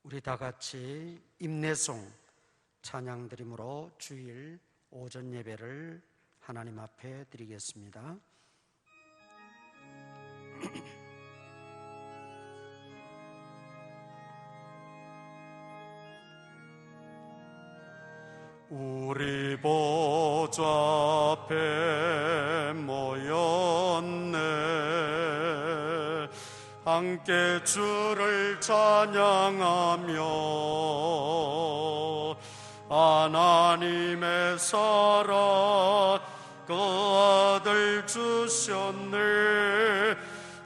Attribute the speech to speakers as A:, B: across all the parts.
A: 우리 다 같이 임내송 찬양 드림으로 주일 오전 예배를 하나님 앞에 드리겠습니다. 우리 보좌 앞에 모였네. 함께 주를 찬양하며 하나님의 사랑 그 아들 주셨네.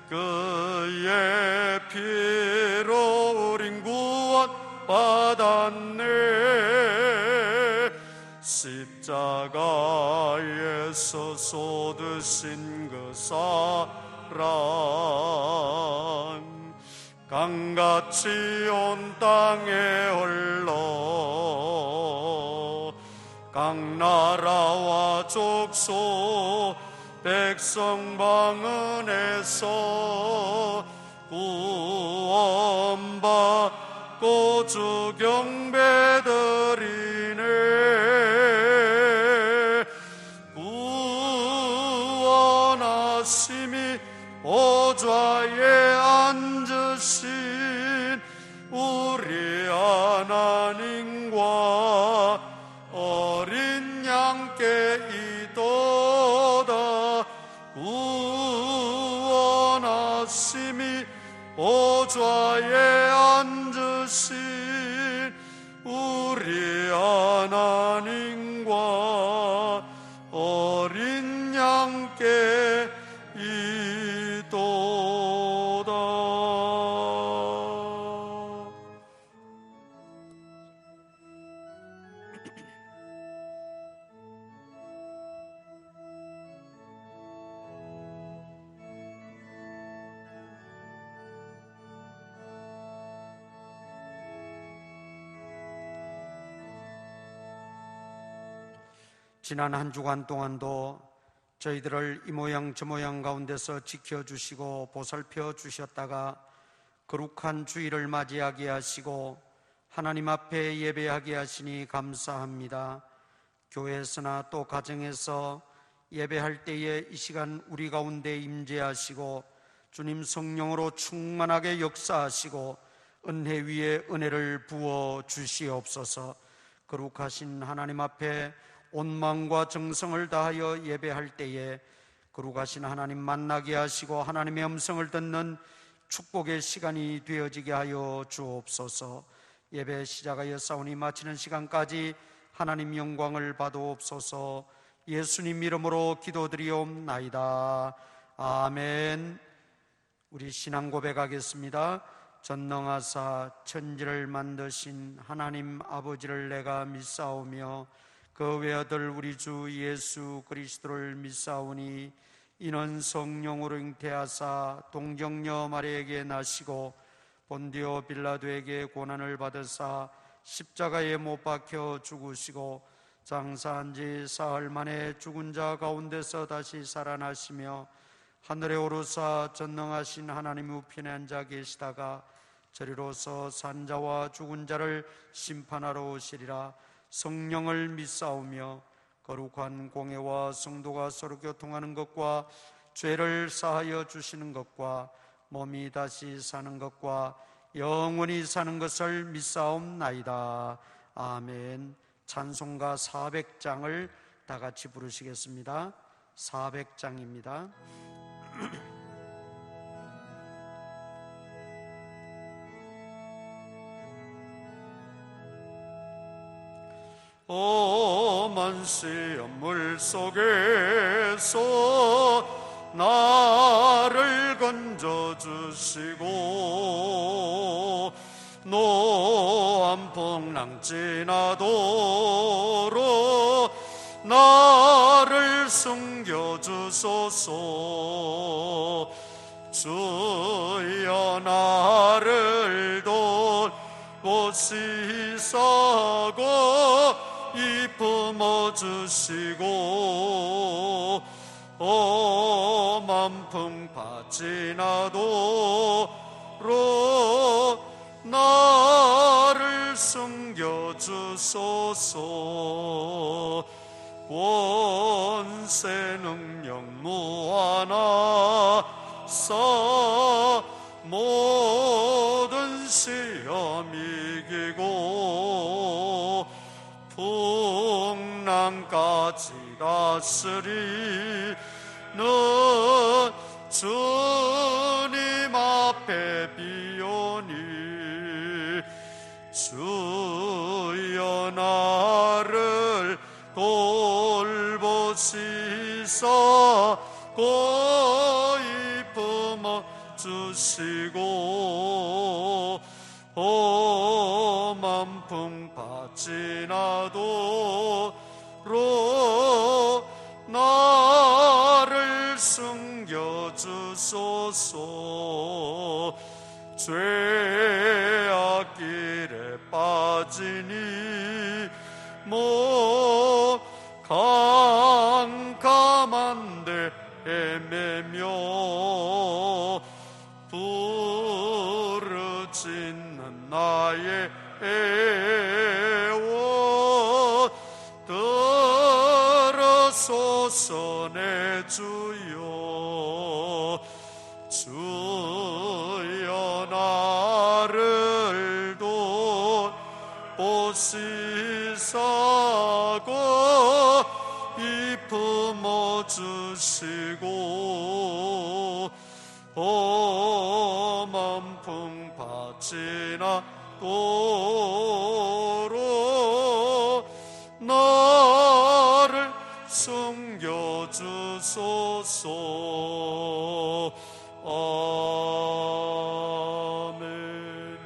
A: 그의 피로 우린 구원 받았네. 십자가에서 쏟으신 그 사랑 강같이 온 땅에 흘러 각 나라와 족속 백성 방언에서 구원받고 주 경배드리네. 구원하심이 보좌에 앉으신 우리 하나님과 어린 양께 이도다. 구원하심이 보좌에 앉으신 우리 하나님과 어린 양께 이도다. 지난 한 주간 동안도 저희들을 이 모양 저 모양 가운데서 지켜주시고 보살펴 주셨다가 거룩한 주일을 맞이하게 하시고 하나님 앞에 예배하게 하시니 감사합니다. 교회에서나 또 가정에서 예배할 때에 이 시간 우리 가운데 임재하시고 주님 성령으로 충만하게 역사하시고 은혜 위에 은혜를 부어 주시옵소서. 거룩하신 하나님 앞에 온 마음과 정성을 다하여 예배할 때에 거룩하신 하나님 만나게 하시고 하나님의 음성을 듣는 축복의 시간이 되어지게 하여 주옵소서. 예배 시작하여 싸우니 마치는 시간까지 하나님 영광을 받으옵소서. 예수님 이름으로 기도드리옵나이다. 아멘. 우리 신앙 고백하겠습니다. 전능하사 천지를 만드신 하나님 아버지를 내가 믿사오며 그 외아들 우리 주 예수 그리스도를 믿사오니 이는 성령으로 잉태하사 동정녀 마리아에게 나시고 본디오 빌라도에게 고난을 받으사 십자가에 못 박혀 죽으시고 장사한 지 사흘 만에 죽은 자 가운데서 다시 살아나시며 하늘에 오르사 전능하신 하나님 우편에 앉아 계시다가 저리로서 산자와 죽은 자를 심판하러 오시리라. 성령을 믿사오며 거룩한 공회와 성도가 서로 교통하는 것과 죄를 사하여 주시는 것과 몸이 다시 사는 것과 영원히 사는 것을 믿사옵나이다. 아멘. 찬송가 400장을 다 같이 부르시겠습니다. 400장입니다. 만시의 물 속에서 나를 건져주시고 노한 풍랑 지나도록 나를 숨겨주소서. 주여 나를 돌보시사고 이 품어주시고 험한 풍파 지나도록 나 숨겨주소서. 권세 능력 무한하사 모든 시험 이기고 풍랑까지 다스리는 주님 앞에 비오니 주여 나를 돌보시사 고이 품어주시고 험한 풍파 지나도록 나를 숨겨주소서. 죄악 길에 빠지니 뭐 캄캄한 데 헤매며 부르짖는 나의 애원 들으소서. 내 주여 주여 나를 돌보시사고 이 품어주시고 험한 풍파 지나도록 나를 숨겨주소서. 아멘.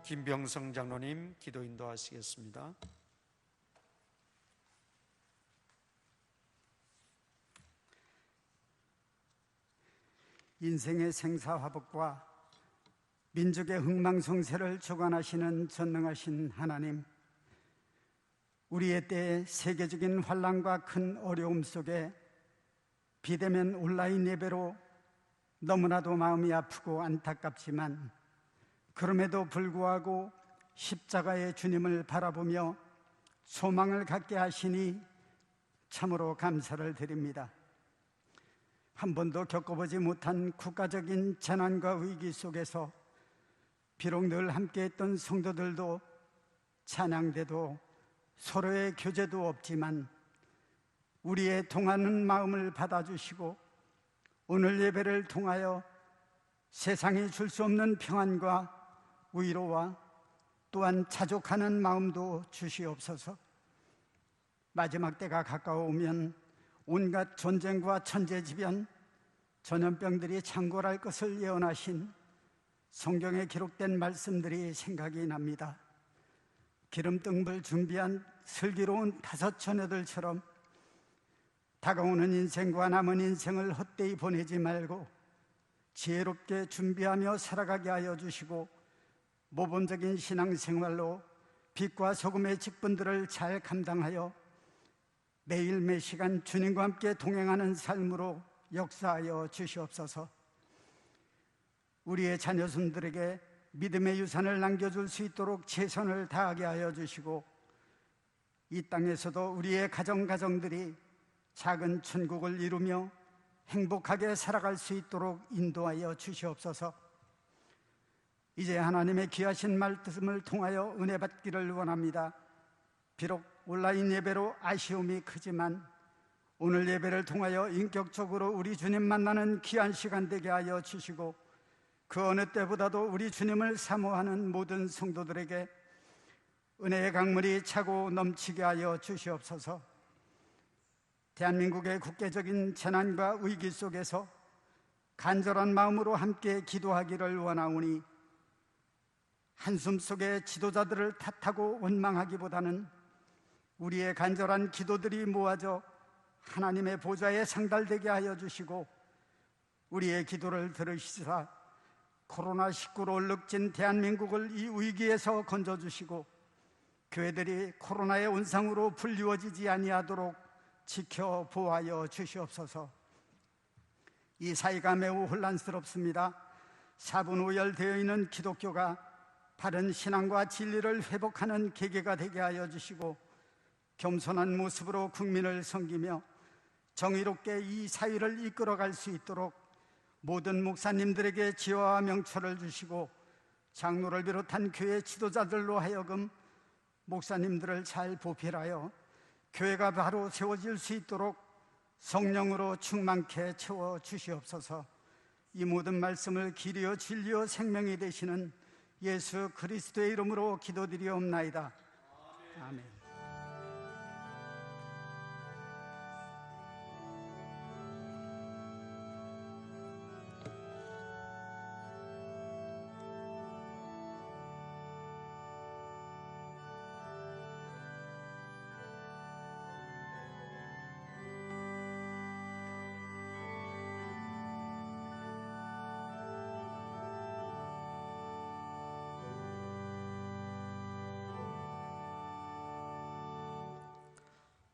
A: 김병성 장로님 기도 인도하시겠습니다.
B: 인생의 생사화복과 민족의 흥망성쇠를 주관하시는 전능하신 하나님, 우리의 때의 세계적인 환난과 큰 어려움 속에 비대면 온라인 예배로 너무나도 마음이 아프고 안타깝지만 그럼에도 불구하고 십자가의 주님을 바라보며 소망을 갖게 하시니 참으로 감사를 드립니다. 한 번도 겪어보지 못한 국가적인 재난과 위기 속에서 비록 늘 함께했던 성도들도 찬양대도 서로의 교제도 없지만 우리의 통하는 마음을 받아주시고 오늘 예배를 통하여 세상이 줄 수 없는 평안과 위로와 또한 자족하는 마음도 주시옵소서. 마지막 때가 가까워오면 온갖 전쟁과 천재지변, 전염병들이 창궐할 것을 예언하신 성경에 기록된 말씀들이 생각이 납니다. 기름등불 준비한 슬기로운 5 처녀들처럼 다가오는 인생과 남은 인생을 헛되이 보내지 말고 지혜롭게 준비하며 살아가게 하여 주시고 모범적인 신앙생활로 빛과 소금의 직분들을 잘 감당하여 매일 매시간 주님과 함께 동행하는 삶으로 역사하여 주시옵소서. 우리의 자녀손들에게 믿음의 유산을 남겨줄 수 있도록 최선을 다하게 하여 주시고 이 땅에서도 우리의 가정들이 작은 천국을 이루며 행복하게 살아갈 수 있도록 인도하여 주시옵소서. 이제 하나님의 귀하신 말씀을 통하여 은혜 받기를 원합니다. 비록 온라인 예배로 아쉬움이 크지만 오늘 예배를 통하여 인격적으로 우리 주님 만나는 귀한 시간 되게 하여 주시고 그 어느 때보다도 우리 주님을 사모하는 모든 성도들에게 은혜의 강물이 차고 넘치게 하여 주시옵소서. 대한민국의 국제적인 재난과 위기 속에서 간절한 마음으로 함께 기도하기를 원하오니 한숨 속에 지도자들을 탓하고 원망하기보다는 우리의 간절한 기도들이 모아져 하나님의 보좌에 상달되게 하여 주시고 우리의 기도를 들으시사 코로나19로 얼룩진 대한민국을 이 위기에서 건져주시고 교회들이 코로나의 온상으로 불리워지지 아니하도록 지켜보아여 주시옵소서. 이 사이가 매우 혼란스럽습니다. 사분오열되어 있는 기독교가 바른 신앙과 진리를 회복하는 계기가 되게 하여 주시고, 겸손한 모습으로 국민을 섬기며 정의롭게 이 사회를 이끌어갈 수 있도록 모든 목사님들에게 지혜와 명철을 주시고, 장로를 비롯한 교회 지도자들로 하여금 목사님들을 잘 보필하여 교회가 바로 세워질 수 있도록 성령으로 충만케 채워 주시옵소서. 이 모든 말씀을 길이요 진리요 생명이 되시는 예수 그리스도의 이름으로 기도드리옵나이다. 아멘.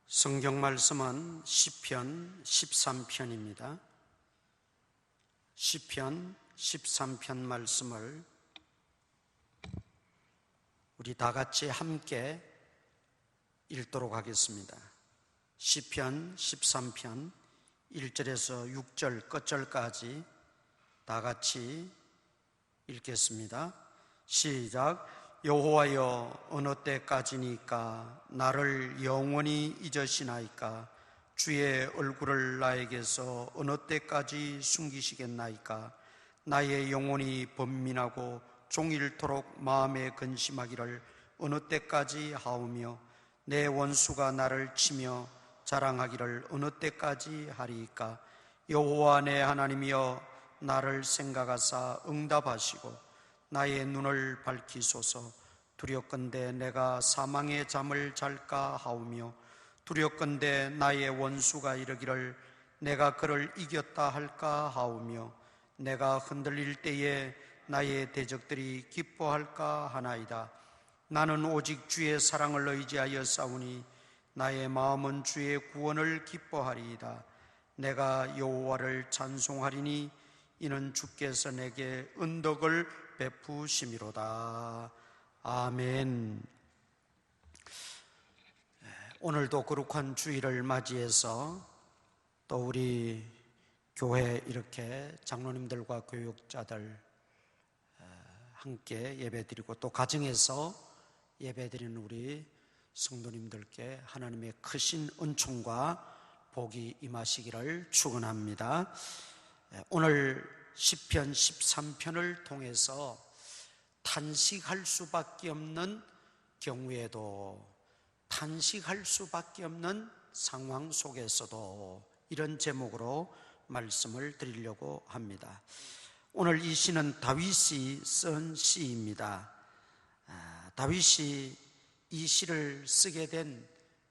A: 성경 말씀은 시편 13편입니다. 시편 13편 말씀을 우리 다 같이 함께 읽도록 하겠습니다. 시편 13편 1절에서 6절 끝절까지 다 같이 읽겠습니다. 시작. 여호와여, 어느 때까지니까 나를 영원히 잊으시나이까? 주의 얼굴을 나에게서 어느 때까지 숨기시겠나이까? 나의 영혼이 번민하고 종일토록 마음에 근심하기를 어느 때까지 하오며, 내 원수가 나를 치며 자랑하기를 어느 때까지 하리이까? 여호와 내 하나님이여, 나를 생각하사 응답하시고 나의 눈을 밝히소서. 두렵건대 내가 사망의 잠을 잘까 하오며, 두렵건대 나의 원수가 이르기를 내가 그를 이겼다 할까 하오며, 내가 흔들릴 때에 나의 대적들이 기뻐할까 하나이다. 나는 오직 주의 사랑을 의지하여 싸우니 나의 마음은 주의 구원을 기뻐하리이다. 내가 여호와를 찬송하리니 이는 주께서 내게 은덕을 베푸심이로다. 아멘. 오늘도 거룩한 주일을 맞이해서 또 우리 교회 이렇게 장로님들과 교육자들 함께 예배드리고 또 가정에서 예배드리는 우리 성도님들께 하나님의 크신 은총과 복이 임하시기를 축원합니다. 오늘 시편 13편을 통해서 탄식할 수밖에 없는 경우에도, 탄식할 수밖에 없는 상황 속에서도 이런 제목으로 말씀을 드리려고 합니다. 오늘 이 시는 다윗이 쓴 시입니다. 다윗이 이 시를 쓰게 된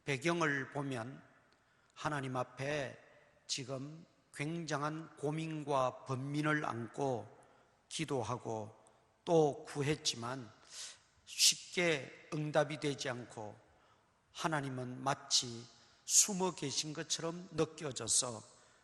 A: 배경을 보면 하나님 앞에 지금 굉장한 고민과 번민을 안고 기도하고 또 구했지만 쉽게 응답이 되지 않고 하나님은 마치 숨어 계신 것처럼 느껴져서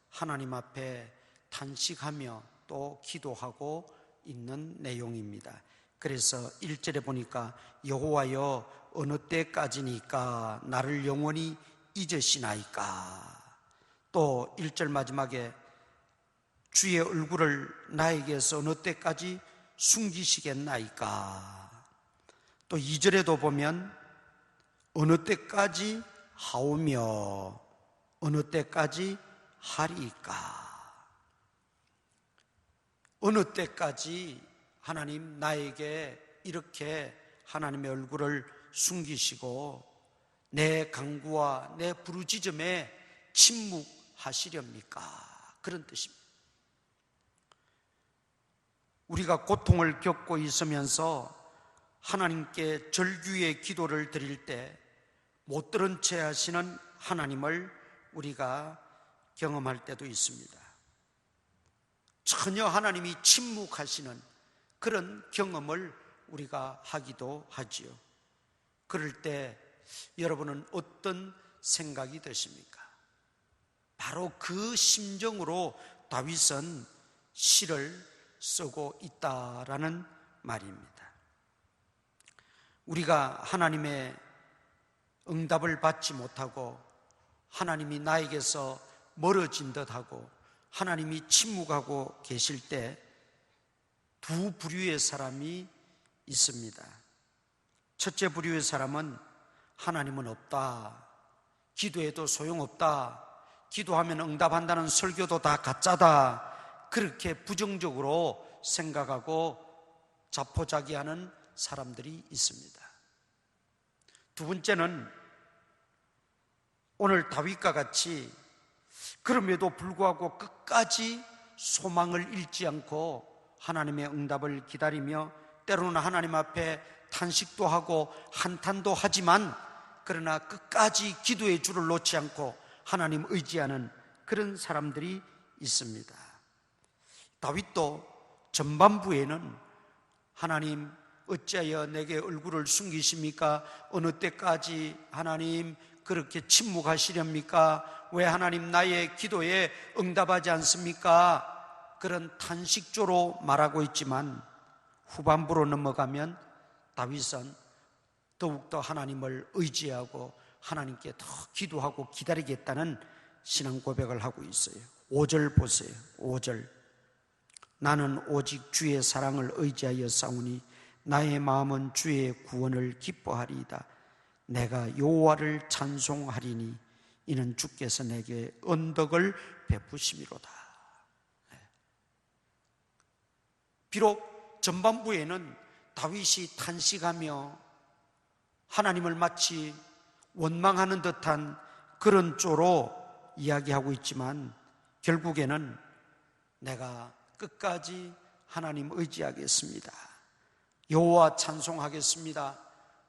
A: 하나님 앞에 탄식하며 또 기도하고 있는 내용입니다. 그래서 1절에 보니까 여호와여, 어느 때까지니까 나를 영원히 잊으시나이까? 또 1절 마지막에 주의 얼굴을 나에게서 어느 때까지 숨기시겠나이까? 또 2절에도 보면 어느 때까지 하오며 어느 때까지 하리이까? 어느 때까지 하나님 나에게 이렇게 하나님의 얼굴을 숨기시고 내 간구와 내 부르짖음에 침묵하시렵니까? 그런 뜻입니다. 우리가 고통을 겪고 있으면서 하나님께 절규의 기도를 드릴 때 못 들은 채 하시는 하나님을 우리가 경험할 때도 있습니다. 전혀 하나님이 침묵하시는 그런 경험을 우리가 하기도 하지요. 그럴 때 여러분은 어떤 생각이 드십니까? 바로 그 심정으로 다윗은 시를 쓰고 있다라는 말입니다. 우리가 하나님의 응답을 받지 못하고 하나님이 나에게서 멀어진 듯하고 하나님이 침묵하고 계실 때 두 부류의 사람이 있습니다. 첫째 부류의 사람은 하나님은 없다, 기도해도 소용없다, 기도하면 응답한다는 설교도 다 가짜다, 그렇게 부정적으로 생각하고 자포자기하는 사람들이 있습니다. 두 번째는 오늘 다윗과 같이 그럼에도 불구하고 끝까지 소망을 잃지 않고 하나님의 응답을 기다리며 때로는 하나님 앞에 탄식도 하고 한탄도 하지만 그러나 끝까지 기도의 줄을 놓지 않고 하나님 의지하는 그런 사람들이 있습니다. 다윗도 전반부에는 하나님 어찌하여 내게 얼굴을 숨기십니까? 어느 때까지 하나님 그렇게 침묵하시렵니까? 왜 하나님 나의 기도에 응답하지 않습니까? 그런 탄식조로 말하고 있지만 후반부로 넘어가면 다윗은 더욱더 하나님을 의지하고 하나님께 더 기도하고 기다리겠다는 신앙 고백을 하고 있어요. 5절 보세요. 5절. 나는 오직 주의 사랑을 의지하여 싸우니 나의 마음은 주의 구원을 기뻐하리이다. 내가 여호와를 찬송하리니 이는 주께서 내게 언덕을 베푸심이로다. 비록 전반부에는 다윗이 탄식하며 하나님을 마치 원망하는 듯한 그런 조로 이야기하고 있지만 결국에는 내가 끝까지 하나님 의지하겠습니다. 여호와 찬송하겠습니다.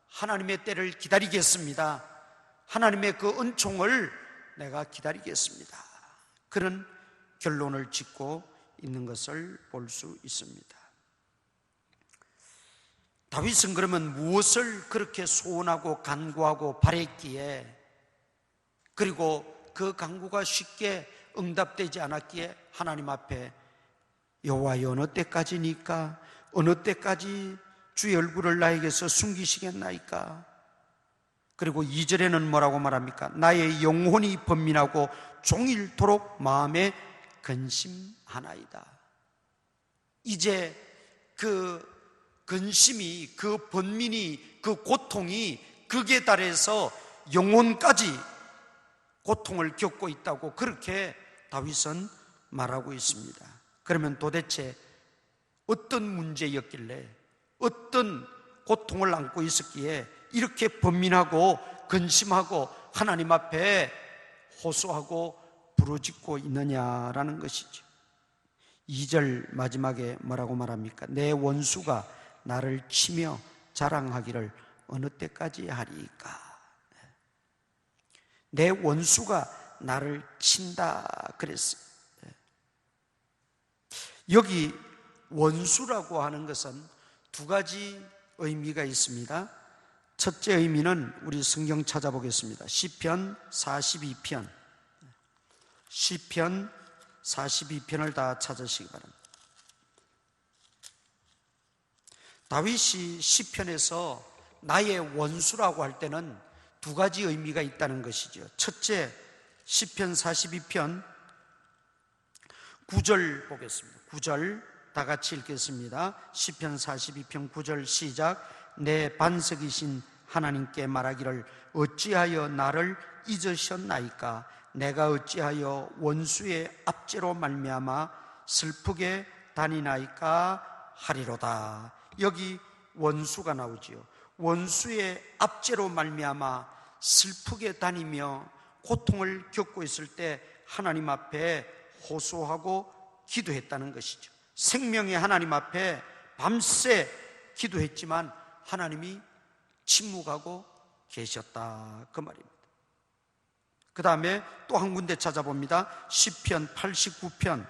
A: 하나님의 때를 기다리겠습니다. 하나님의 그 은총을 내가 기다리겠습니다. 그런 결론을 짓고 있는 것을 볼 수 있습니다. 다윗은 그러면 무엇을 그렇게 소원하고 간구하고 바랬기에, 그리고 그 간구가 쉽게 응답되지 않았기에 하나님 앞에 여호와여 어느 때까지니까? 어느 때까지 주의 얼굴을 나에게서 숨기시겠나이까? 그리고 2절에는 뭐라고 말합니까? 나의 영혼이 번민하고 종일토록 마음에 근심하나이다. 이제 그 근심이, 그 번민이, 그 고통이 극에 달해서 영혼까지 고통을 겪고 있다고 그렇게 다윗은 말하고 있습니다. 그러면 도대체 어떤 문제였길래, 어떤 고통을 안고 있었기에 이렇게 번민하고 근심하고 하나님 앞에 호소하고 부르짖고 있느냐라는 것이죠. 2절 마지막에 뭐라고 말합니까? 내 원수가 나를 치며 자랑하기를 어느 때까지 하리이까? 내 원수가 나를 친다 그랬어요. 여기 원수라고 하는 것은 두 가지 의미가 있습니다. 첫째 의미는 우리 성경 찾아보겠습니다. 시편 42편. 시편 42편을 다 찾으시기 바랍니다. 다윗이 시편에서 나의 원수라고 할 때는 두 가지 의미가 있다는 것이죠. 첫째, 시편 42편 9절 보겠습니다. 9절 다 같이 읽겠습니다. 시편 42편 9절 시작. 내 반석이신 하나님께 말하기를 어찌하여 나를 잊으셨나이까? 내가 어찌하여 원수의 압제로 말미암아 슬프게 다니나이까 하리로다. 여기 원수가 나오지요. 원수의 압제로 말미암아 슬프게 다니며 고통을 겪고 있을 때 하나님 앞에 호소하고 기도했다는 것이죠. 생명의 하나님 앞에 밤새 기도했지만 하나님이 침묵하고 계셨다 그 말입니다. 그 다음에 또 한 군데 찾아봅니다. 시편 89편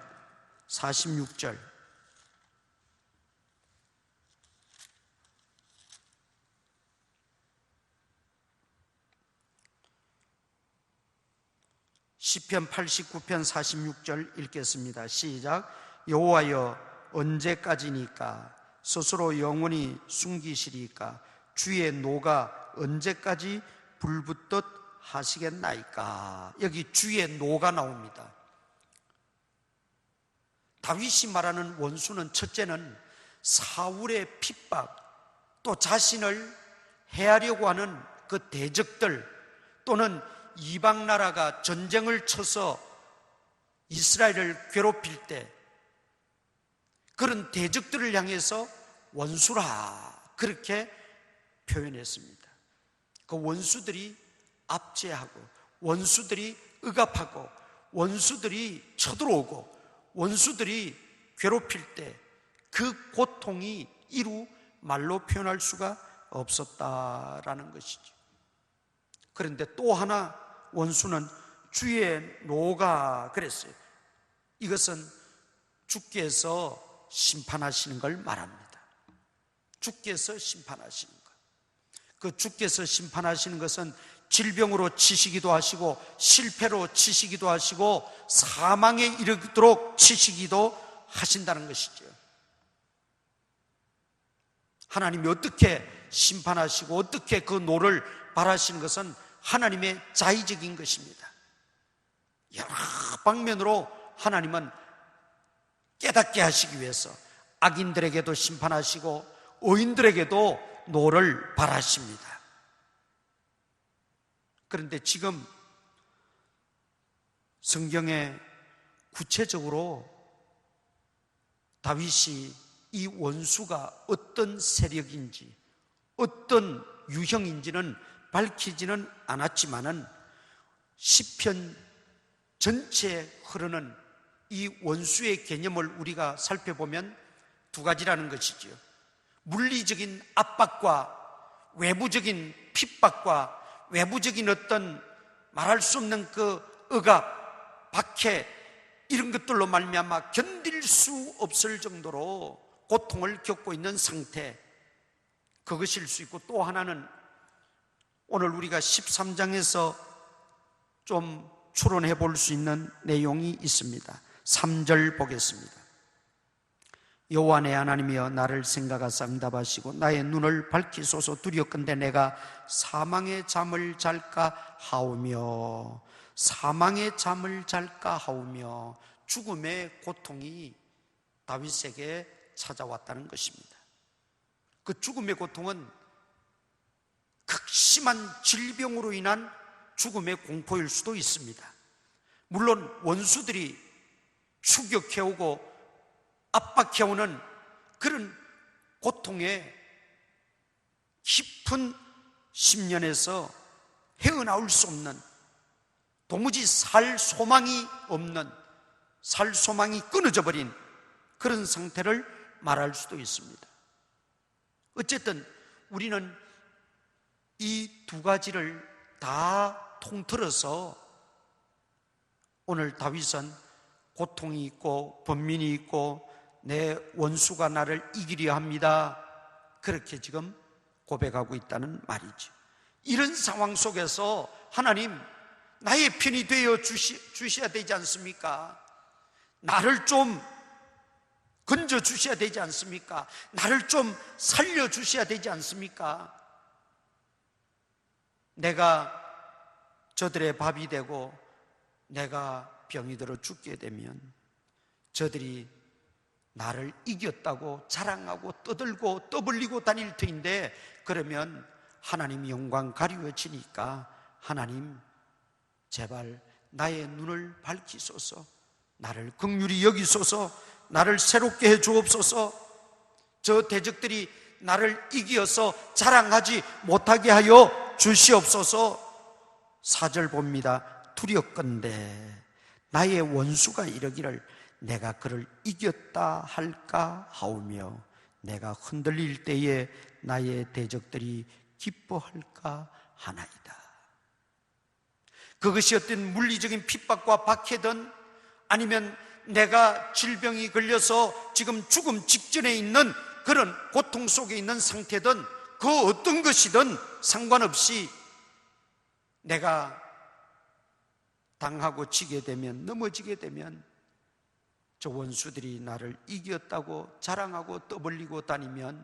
A: 46절. 시편 89편 46절 읽겠습니다. 시작. 여호와여 언제까지니까? 스스로 영원히 숨기시리까? 주의 노가 언제까지 불붙듯 하시겠나이까? 여기 주의 노가 나옵니다. 다윗이 말하는 원수는 첫째는 사울의 핍박, 또 자신을 해하려고 하는 그 대적들, 또는 이방 나라가 전쟁을 쳐서 이스라엘을 괴롭힐 때 그런 대적들을 향해서 원수라, 그렇게 표현했습니다. 그 원수들이 압제하고, 원수들이 억압하고, 원수들이 쳐들어오고, 원수들이 괴롭힐 때 그 고통이 이루 말로 표현할 수가 없었다라는 것이죠. 그런데 또 하나 원수는 주의 노가 그랬어요. 이것은 주께서 심판하시는 걸 말합니다. 주께서 심판하시는 것. 그 주께서 심판하시는 것은 질병으로 치시기도 하시고, 실패로 치시기도 하시고, 사망에 이르도록 치시기도 하신다는 것이죠. 하나님이 어떻게 심판하시고 어떻게 그 노를 발하시는 것은 하나님의 자의적인 것입니다. 여러 방면으로 하나님은 깨닫게 하시기 위해서 악인들에게도 심판하시고 의인들에게도 노를 발하십니다. 그런데 지금 성경에 구체적으로 다윗이 이 원수가 어떤 세력인지 어떤 유형인지는 밝히지는 않았지만은 시편 전체에 흐르는 이 원수의 개념을 우리가 살펴보면 두 가지라는 것이지요. 물리적인 압박과 외부적인 핍박과 외부적인 어떤 말할 수 없는 그 억압, 박해, 이런 것들로 말미암아 견딜 수 없을 정도로 고통을 겪고 있는 상태, 그것일 수 있고, 또 하나는 오늘 우리가 13장에서 좀 추론해 볼 수 있는 내용이 있습니다. 3절 보겠습니다. 여호와 내 하나님이여 나를 생각하사 응답하시고 나의 눈을 밝히소서. 두렵건대 내가 사망의 잠을 잘까 하오며, 사망의 잠을 잘까 하오며, 죽음의 고통이 다윗에게 찾아왔다는 것입니다. 그 죽음의 고통은 극심한 질병으로 인한 죽음의 공포일 수도 있습니다. 물론 원수들이 추격해오고 압박해오는 그런 고통의 깊은 심연에서 헤어나올 수 없는, 도무지 살 소망이 없는, 살 소망이 끊어져 버린 그런 상태를 말할 수도 있습니다. 어쨌든 우리는 이 두 가지를 다 통틀어서 오늘 다윗은 고통이 있고 번민이 있고 내 원수가 나를 이기려 합니다, 그렇게 지금 고백하고 있다는 말이죠. 이런 상황 속에서 하나님, 나의 편이 되어 주셔야 되지 않습니까? 나를 좀 건져 주셔야 되지 않습니까? 나를 좀 살려 주셔야 되지 않습니까? 내가 저들의 밥이 되고 내가 병이 들어 죽게 되면 저들이 나를 이겼다고 자랑하고 떠들고 떠벌리고 다닐 터인데, 그러면 하나님 영광 가리워지니까 하나님 제발 나의 눈을 밝히소서, 나를 긍휼히 여기소서, 나를 새롭게 해 주옵소서, 저 대적들이 나를 이기어서 자랑하지 못하게 하여 주시옵소서. 4절 봅니다. 두렵건대 나의 원수가 이러기를 내가 그를 이겼다 할까 하오며, 내가 흔들릴 때에 나의 대적들이 기뻐할까 하나이다. 그것이 어떤 물리적인 핍박과 박해든 아니면 내가 질병이 걸려서 지금 죽음 직전에 있는 그런 고통 속에 있는 상태든 그 어떤 것이든 상관없이 내가 당하고 지게 되면, 넘어지게 되면 저 원수들이 나를 이겼다고 자랑하고 떠벌리고 다니면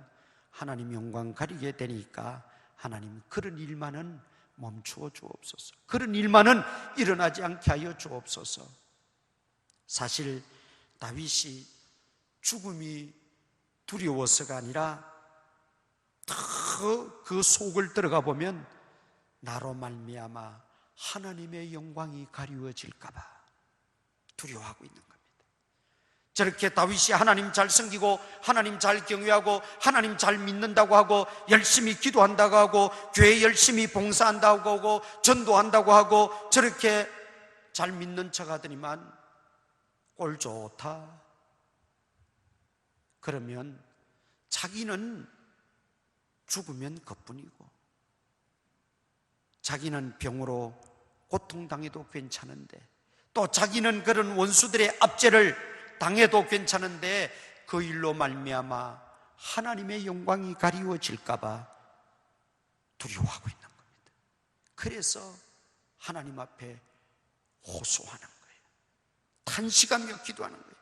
A: 하나님 영광 가리게 되니까 하나님 그런 일만은 멈추어 주옵소서. 그런 일만은 일어나지 않게 하여 주옵소서. 사실 다윗이 죽음이 두려워서가 아니라 그 속을 들어가 보면 나로 말미암아 하나님의 영광이 가리워질까 봐 두려워하고 있는 겁니다. 저렇게 다윗이 하나님 잘 섬기고 하나님 잘 경외하고 하나님 잘 믿는다고 하고 열심히 기도한다고 하고 교회 열심히 봉사한다고 하고 전도한다고 하고 저렇게 잘 믿는 척 하더니만 꼴 좋다. 그러면 자기는 죽으면 그뿐이고 자기는 병으로 고통당해도 괜찮은데 또 자기는 그런 원수들의 압제를 당해도 괜찮은데 그 일로 말미암아 하나님의 영광이 가리워질까 봐 두려워하고 있는 겁니다. 그래서 하나님 앞에 호소하는 거예요. 탄식하며 기도하는 거예요.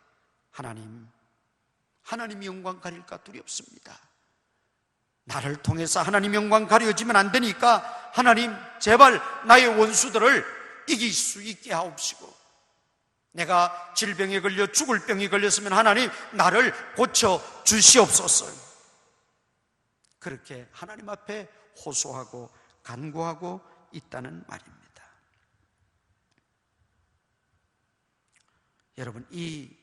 A: 하나님 영광 가릴까 두렵습니다. 나를 통해서 하나님 영광 가려지면 안 되니까 하나님 제발 나의 원수들을 이길 수 있게 하옵시고 내가 질병에 걸려 죽을 병이 걸렸으면 하나님 나를 고쳐 주시옵소서. 그렇게 하나님 앞에 호소하고 간구하고 있다는 말입니다. 여러분, 이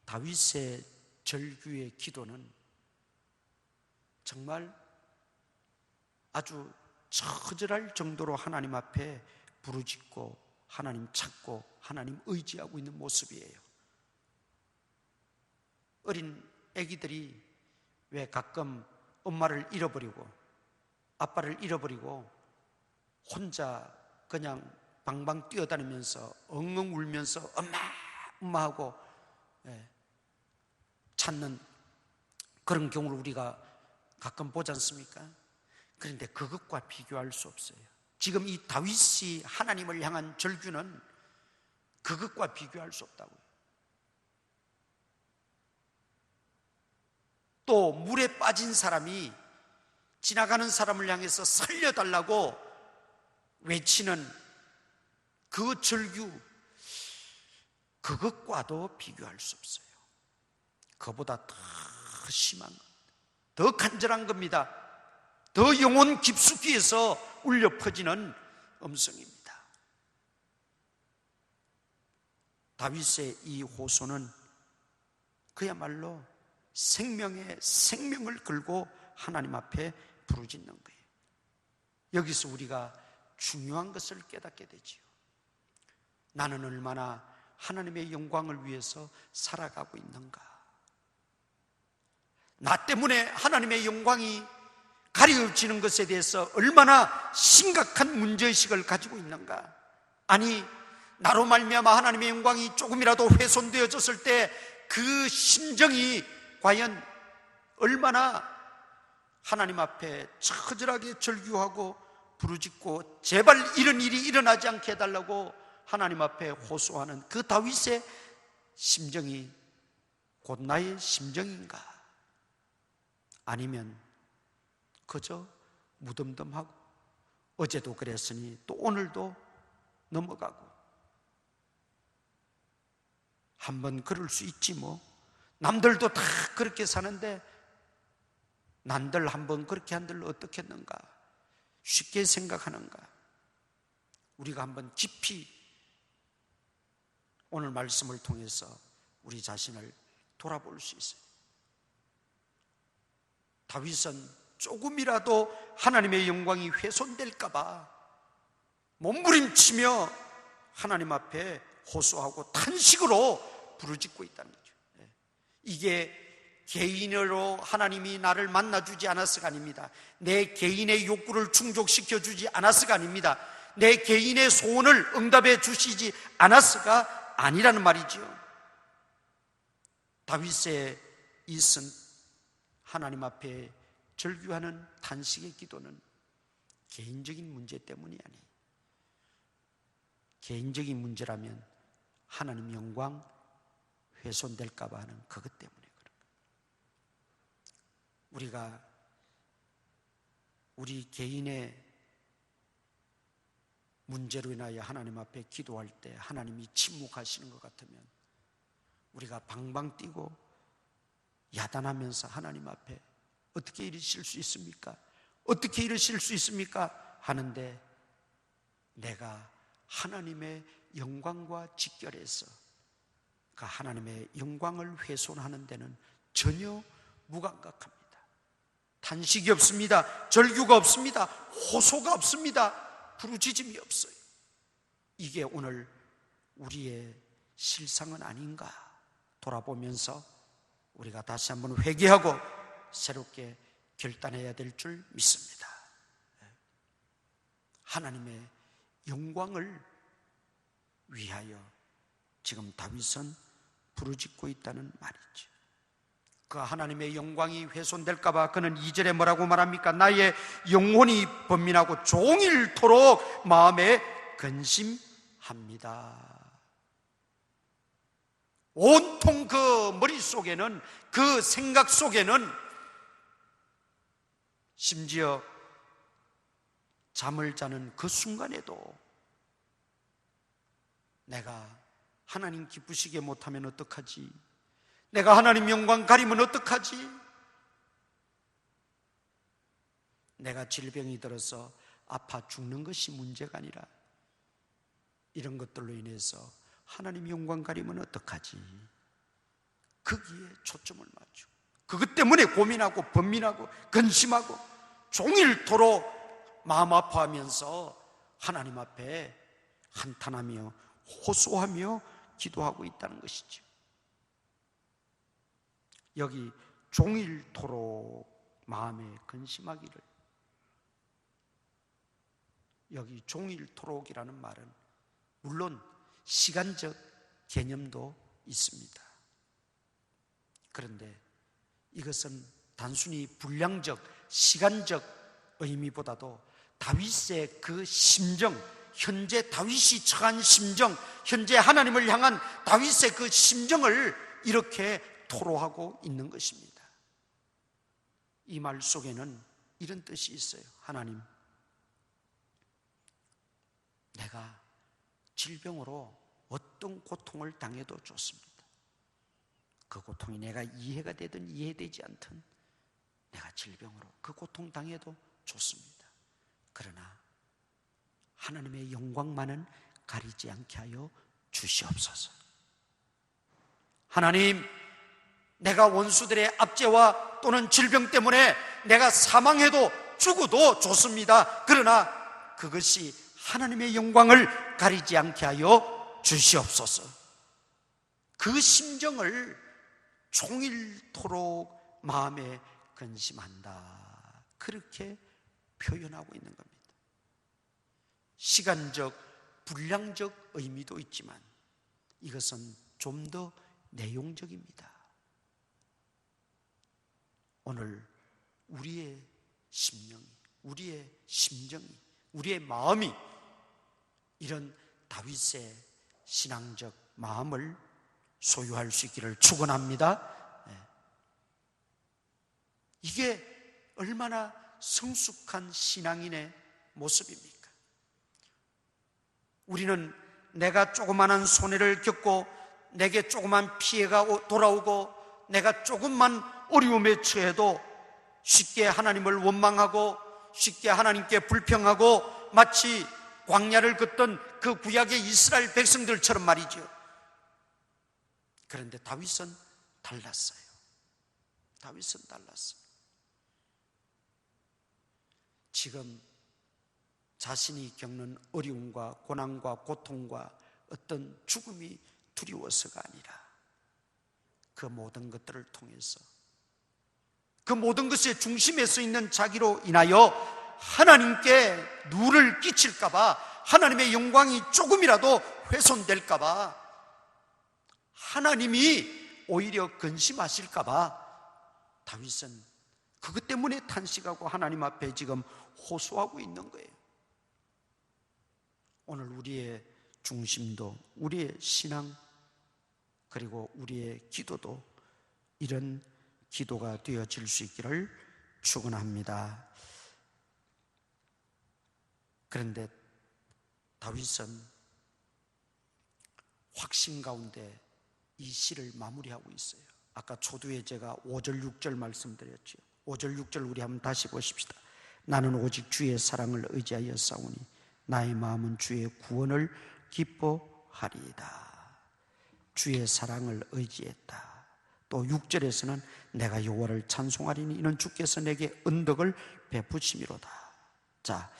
A: 다윗의 절규의 기도는 정말 아주 처절할 정도로 하나님 앞에 부르짖고 하나님 찾고 하나님 의지하고 있는 모습이에요. 어린 아기들이 왜 가끔 엄마를 잃어버리고 아빠를 잃어버리고 혼자 그냥 방방 뛰어다니면서 엉엉 울면서 엄마 엄마 하고 찾는 그런 경우를 우리가 가끔 보지 않습니까? 그런데 그것과 비교할 수 없어요. 지금 이 다윗이 하나님을 향한 절규는 그것과 비교할 수 없다고요. 또 물에 빠진 사람이 지나가는 사람을 향해서 살려달라고 외치는 그 절규, 그것과도 비교할 수 없어요. 그보다 더 심한 겁니다. 더 간절한 겁니다. 더 영혼 깊숙이에서 울려 퍼지는 음성입니다. 다윗의 이 호소는 그야말로 생명의 생명을 걸고 하나님 앞에 부르짖는 거예요. 여기서 우리가 중요한 것을 깨닫게 되지요. 나는 얼마나 하나님의 영광을 위해서 살아가고 있는가? 나 때문에 하나님의 영광이 가려지는 것에 대해서 얼마나 심각한 문제의식을 가지고 있는가? 아니, 나로 말미암아 하나님의 영광이 조금이라도 훼손되어졌을 때 그 심정이 과연 얼마나 하나님 앞에 처절하게 절규하고 부르짖고 제발 이런 일이 일어나지 않게 해달라고 하나님 앞에 호소하는 그 다윗의 심정이 곧 나의 심정인가? 아니면 그저 무덤덤하고 어제도 그랬으니 또 오늘도 넘어가고 한번 그럴 수 있지 뭐. 남들도 다 그렇게 사는데 남들 한번 그렇게 한들 어떻겠는가? 쉽게 생각하는가? 우리가 한번 깊이 오늘 말씀을 통해서 우리 자신을 돌아볼 수 있어요. 다윗은 조금이라도 하나님의 영광이 훼손될까 봐 몸부림치며 하나님 앞에 호소하고 탄식으로 부르짖고 있다는 거죠. 이게 개인으로 하나님이 나를 만나주지 않았어가 아닙니다. 내 개인의 욕구를 충족시켜주지 않았어가 아닙니다. 내 개인의 소원을 응답해 주시지 않았어가 아니라는 말이죠. 다윗의 이 하나님 앞에 절규하는 탄식의 기도는 개인적인 문제 때문이 아니에요. 개인적인 문제라면 하나님 영광 훼손될까 봐 하는 그것 때문에 그런 거예요. 우리가 우리 개인의 문제로 인하여 하나님 앞에 기도할 때 하나님이 침묵하시는 것 같으면 우리가 방방 뛰고 야단하면서 하나님 앞에 어떻게 이러실 수 있습니까? 어떻게 이러실 수 있습니까? 하는데 내가 하나님의 영광과 직결해서 그 하나님의 영광을 훼손하는 데는 전혀 무감각합니다. 탄식이 없습니다. 절규가 없습니다. 호소가 없습니다. 부르짖음이 없어요. 이게 오늘 우리의 실상은 아닌가 돌아보면서 우리가 다시 한번 회개하고 새롭게 결단해야 될 줄 믿습니다. 하나님의 영광을 위하여 지금 다윗은 부르짖고 있다는 말이죠. 그 하나님의 영광이 훼손될까 봐 그는 2절에 뭐라고 말합니까? 나의 영혼이 번민하고 종일토록 마음에 근심합니다. 온통 그 머릿속에는, 그 생각 속에는 심지어 잠을 자는 그 순간에도 내가 하나님 기쁘시게 못하면 어떡하지? 내가 하나님 영광 가리면 어떡하지? 내가 질병이 들어서 아파 죽는 것이 문제가 아니라 이런 것들로 인해서 하나님 영광 가리면 어떡하지? 거기에 초점을 맞추고 그것 때문에 고민하고 번민하고 근심하고 종일토록 마음 아파하면서 하나님 앞에 한탄하며 호소하며 기도하고 있다는 것이죠. 여기 종일토록 마음에 근심하기를, 여기 종일토록이라는 말은 물론 시간적 개념도 있습니다. 그런데 이것은 단순히 분량적, 시간적 의미보다도 다윗의 그 심정, 현재 다윗이 처한 심정, 현재 하나님을 향한 다윗의 그 심정을 이렇게 토로하고 있는 것입니다. 이 말 속에는 이런 뜻이 있어요. 하나님, 내가 질병으로 어떤 고통을 당해도 좋습니다. 그 고통이 내가 이해가 되든 이해되지 않든 내가 질병으로 그 고통 당해도 좋습니다. 그러나 하나님의 영광만은 가리지 않게 하여 주시옵소서. 하나님, 내가 원수들의 압제와 또는 질병 때문에 내가 사망해도 죽어도 좋습니다. 그러나 그것이 하나님의 영광을 가리지 않게 하여 주시옵소서. 그 심정을 종일토록 마음에 근심한다, 그렇게 표현하고 있는 겁니다. 시간적, 분량적 의미도 있지만 이것은 좀 더 내용적입니다. 오늘 우리의 심령이, 우리의 심정이, 우리의 마음이 이런 다윗의 신앙적 마음을 소유할 수 있기를 축원합니다. 이게 얼마나 성숙한 신앙인의 모습입니까? 우리는 내가 조그마한 손해를 겪고 내게 조그만 피해가 돌아오고 내가 조금만 어려움에 처해도 쉽게 하나님을 원망하고 쉽게 하나님께 불평하고 마치 광야를 걷던 그 구약의 이스라엘 백성들처럼 말이죠. 그런데 다윗은 달랐어요. 다윗은 달랐어요. 지금 자신이 겪는 어려움과 고난과 고통과 어떤 죽음이 두려워서가 아니라 그 모든 것들을 통해서 그 모든 것의 중심에 서 있는 자기로 인하여 하나님께 누를 끼칠까봐, 하나님의 영광이 조금이라도 훼손될까봐, 하나님이 오히려 근심하실까봐 다윗은 그것 때문에 탄식하고 하나님 앞에 지금 호소하고 있는 거예요. 오늘 우리의 중심도, 우리의 신앙, 그리고 우리의 기도도 이런 기도가 되어질 수 있기를 축원합니다. 그런데 다윗은 확신 가운데 이 시를 마무리하고 있어요. 아까 초두에 제가 5절 6절 말씀드렸죠. 5절 6절 우리 한번 다시 보십시다. 나는 오직 주의 사랑을 의지하여 싸우니 나의 마음은 주의 구원을 기뻐하리이다. 주의 사랑을 의지했다. 또 6절에서는 내가 여호와를 찬송하리니 이는 주께서 내게 은덕을 베푸심이로다. 자,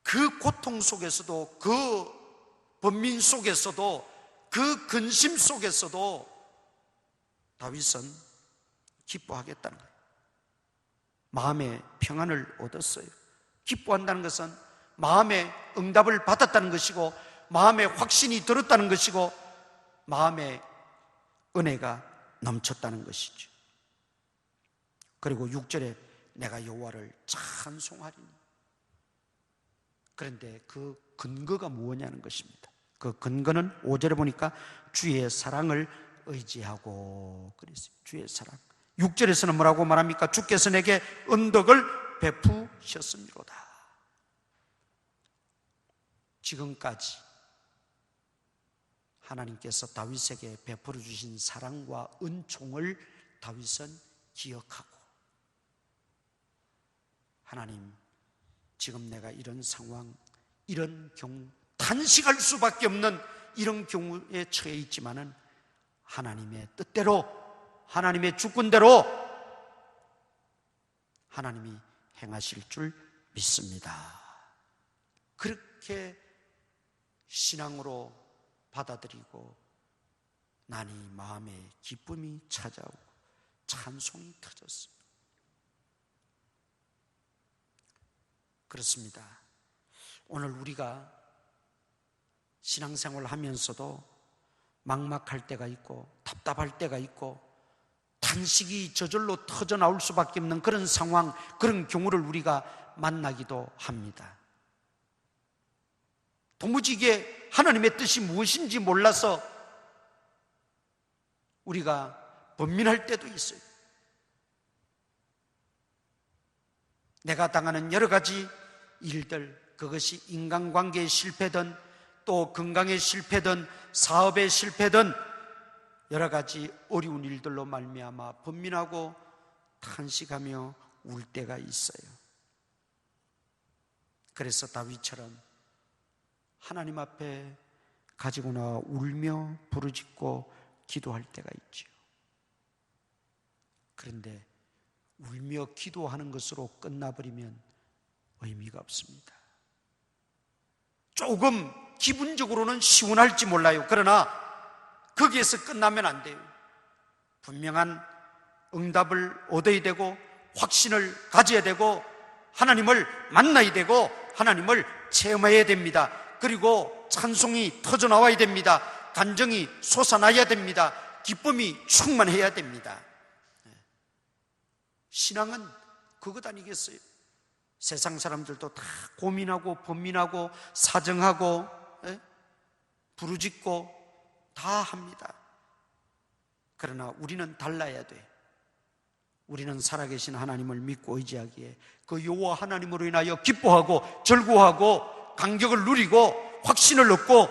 A: 그 고통 속에서도, 그 번민 속에서도, 그 근심 속에서도 다윗은 기뻐하겠다는 거예요. 마음의 평안을 얻었어요. 기뻐한다는 것은 마음의 응답을 받았다는 것이고, 마음의 확신이 들었다는 것이고, 마음의 은혜가 넘쳤다는 것이죠. 그리고 6절에 내가 여호와를 찬송하리니. 그런데 그 근거가 무엇이냐는 것입니다. 그 근거는 5절에 보니까 주의 사랑을 의지하고 그랬어요. 주의 사랑. 6절에서는 뭐라고 말합니까? 주께서 내게 은덕을 베푸셨음이로다. 지금까지 하나님께서 다윗에게 베풀어 주신 사랑과 은총을 다윗은 기억하고, 하나님, 지금 내가 이런 상황, 이런 경우, 탄식할 수밖에 없는 이런 경우에 처해 있지만은 하나님의 뜻대로, 하나님의 주권대로 하나님이 행하실 줄 믿습니다. 그렇게 신앙으로 받아들이고 나니 마음에 기쁨이 찾아오고 찬송이 터졌습니다. 그렇습니다. 오늘 우리가 신앙생활을 하면서도 막막할 때가 있고 답답할 때가 있고 탄식이 저절로 터져 나올 수밖에 없는 그런 상황, 그런 경우를 우리가 만나기도 합니다. 도무지 이게 하나님의 뜻이 무엇인지 몰라서 우리가 번민할 때도 있어요. 내가 당하는 여러 가지 일들, 그것이 인간관계의 실패든 또 건강의 실패든 사업의 실패든 여러 가지 어려운 일들로 말미암아 번민하고 탄식하며 울 때가 있어요. 그래서 다윗처럼 하나님 앞에 가지고 나와 울며 부르짖고 기도할 때가 있죠. 그런데 울며 기도하는 것으로 끝나버리면 의미가 없습니다. 조금 기분적으로는 시원할지 몰라요. 그러나 거기에서 끝나면 안 돼요. 분명한 응답을 얻어야 되고 확신을 가져야 되고 하나님을 만나야 되고 하나님을 체험해야 됩니다. 그리고 찬송이 터져나와야 됩니다. 감정이 솟아나야 됩니다. 기쁨이 충만해야 됩니다. 신앙은 그것 아니겠어요? 세상 사람들도 다 고민하고 번민하고 사정하고 부르짖고 다 합니다. 그러나 우리는 달라야 돼. 우리는 살아계신 하나님을 믿고 의지하기에 그 여호와 하나님으로 인하여 기뻐하고 즐거워하고 감격을 누리고 확신을 얻고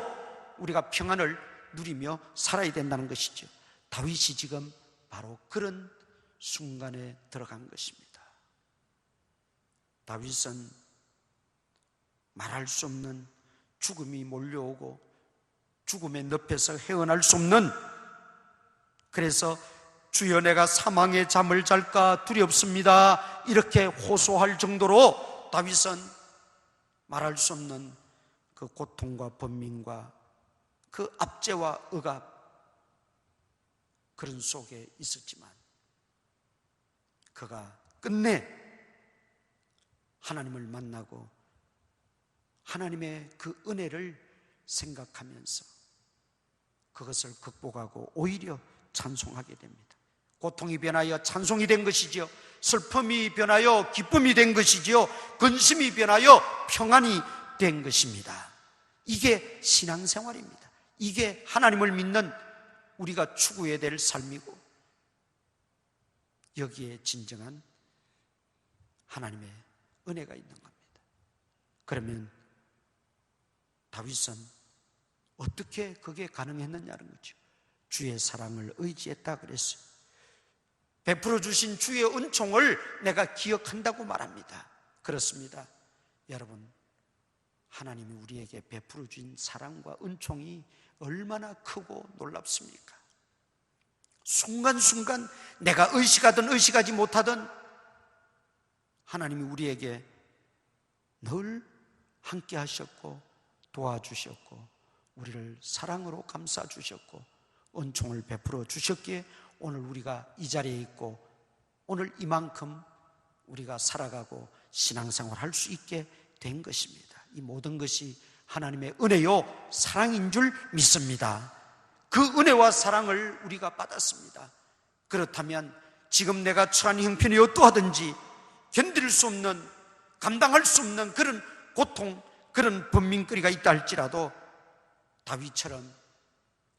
A: 우리가 평안을 누리며 살아야 된다는 것이죠. 다윗이 지금 바로 그런 순간에 들어간 것입니다. 다윗은 말할 수 없는 죽음이 몰려오고 죽음의 늪에서 헤어날 수 없는, 그래서 주여 내가 사망의 잠을 잘까 두렵습니다 이렇게 호소할 정도로 다윗은 말할 수 없는 그 고통과 번민과 그 압제와 억압, 그런 속에 있었지만 그가 끝내 하나님을 만나고 하나님의 그 은혜를 생각하면서 그것을 극복하고 오히려 찬송하게 됩니다. 고통이 변하여 찬송이 된 것이지요. 슬픔이 변하여 기쁨이 된 것이지요. 근심이 변하여 평안이 된 것입니다. 이게 신앙생활입니다. 이게 하나님을 믿는 우리가 추구해야 될 삶이고, 여기에 진정한 하나님의 은혜가 있는 겁니다. 그러면 다윗은 어떻게 그게 가능했느냐는 거죠. 주의 사랑을 의지했다 그랬어요. 베풀어 주신 주의 은총을 내가 기억한다고 말합니다. 그렇습니다. 여러분, 하나님이 우리에게 베풀어 주신 사랑과 은총이 얼마나 크고 놀랍습니까? 순간순간 내가 의식하든 의식하지 못하든 하나님이 우리에게 늘 함께 하셨고 도와주셨고 우리를 사랑으로 감싸주셨고 은총을 베풀어 주셨기에 오늘 우리가 이 자리에 있고 오늘 이만큼 우리가 살아가고 신앙생활 할 수 있게 된 것입니다. 이 모든 것이 하나님의 은혜요 사랑인 줄 믿습니다. 그 은혜와 사랑을 우리가 받았습니다. 그렇다면 지금 내가 처한 형편이 어떠하든지 견딜 수 없는, 감당할 수 없는 그런 고통, 그런 번민거리가 있다 할지라도 다윗처럼